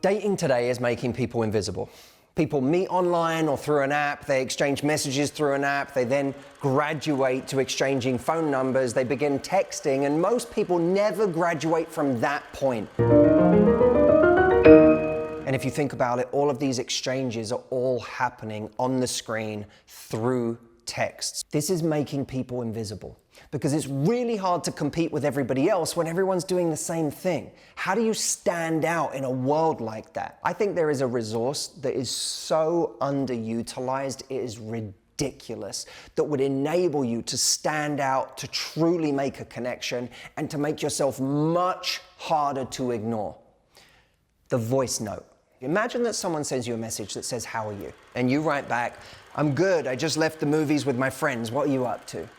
Dating today is making people invisible. People meet online or through an app, they exchange messages through an app, they then graduate to exchanging phone numbers, they begin texting, and most people never graduate from that point. And if you think about it, all of these exchanges are all happening on the screen through texts. This is making people invisible because it's really hard to compete with everybody else when everyone's doing the same thing. How do you stand out in a world like that? I think there is a resource that is so underutilized, it is ridiculous, that would enable you to stand out, to truly make a connection, and to make yourself much harder to ignore. The voice note. Imagine that someone sends you a message that says, "How are you?" And you write back, "I'm good, I just left the movies with my friends, what are you up to?"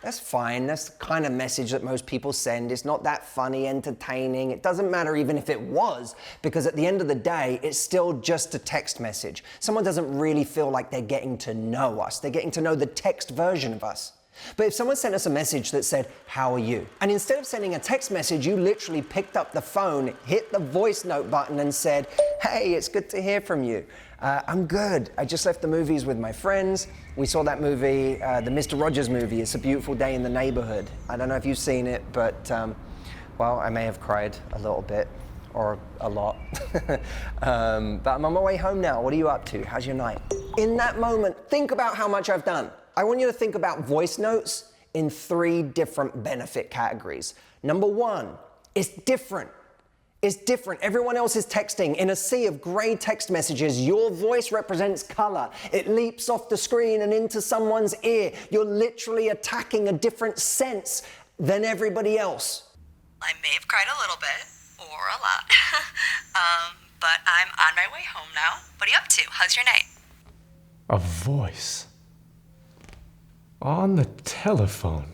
That's fine, that's the kind of message that most people send. It's not that funny, entertaining. It doesn't matter even if it was, because at the end of the day, it's still just a text message. Someone doesn't really feel like they're getting to know us. They're getting to know the text version of us. But if someone sent us a message that said, "How are you?" and instead of sending a text message, you literally picked up the phone, hit the voice note button and said, "Hey, it's good to hear from you. I'm good. I just left the movies with my friends. We saw that movie, the Mr. Rogers movie, It's a Beautiful Day in the Neighborhood. I don't know if you've seen it, but, well, I may have cried a little bit or a lot. But I'm on my way home now. What are you up to? How's your night?" In that moment, think about how much I've done. I want you to think about voice notes in 3 different benefit categories. Number 1, it's different. It's different. Everyone else is texting. In a sea of gray text messages, your voice represents color. It leaps off the screen and into someone's ear. You're literally attacking a different sense than everybody else. I may have cried a little bit, or a lot, but I'm on my way home now. What are you up to? How's your night? A voice. On the telephone.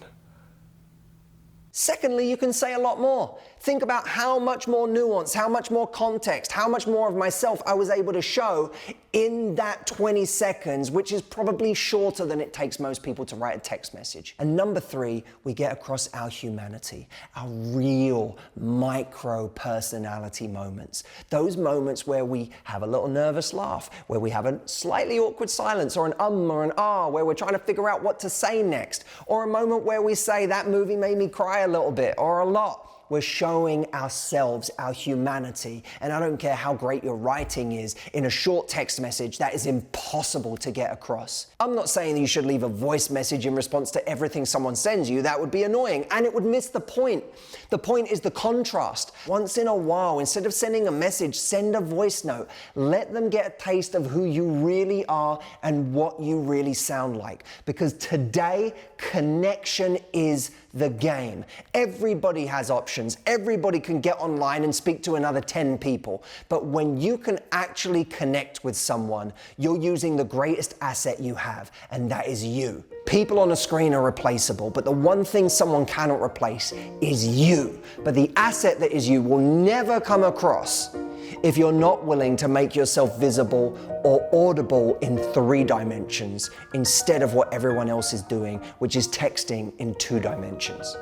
Secondly, you can say a lot more. Think about how much more nuance, how much more context, how much more of myself I was able to show in that 20 seconds, which is probably shorter than it takes most people to write a text message. And number 3, we get across our humanity, our real micro personality moments. Those moments where we have a little nervous laugh, where we have a slightly awkward silence or an or an ah, where we're trying to figure out what to say next, or a moment where we say, "That movie made me cry a little bit," or a lot. We're showing ourselves, our humanity. And I don't care how great your writing is, in a short text message, that is impossible to get across. I'm not saying that you should leave a voice message in response to everything someone sends you. That would be annoying, and it would miss the point. The point is the contrast. Once in a while, instead of sending a message, send a voice note. Let them get a taste of who you really are and what you really sound like. Because today, connection is the game. Everybody has options. Everybody can get online and speak to another 10 people. But when you can actually connect with someone, you're using the greatest asset you have, and that is you. People on a screen are replaceable, but the one thing someone cannot replace is you. But the asset that is you will never come across if you're not willing to make yourself visible or audible in 3 dimensions instead of what everyone else is doing, which is texting in 2 dimensions.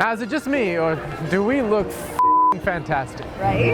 Now, is it just me, or do we look fantastic? Right?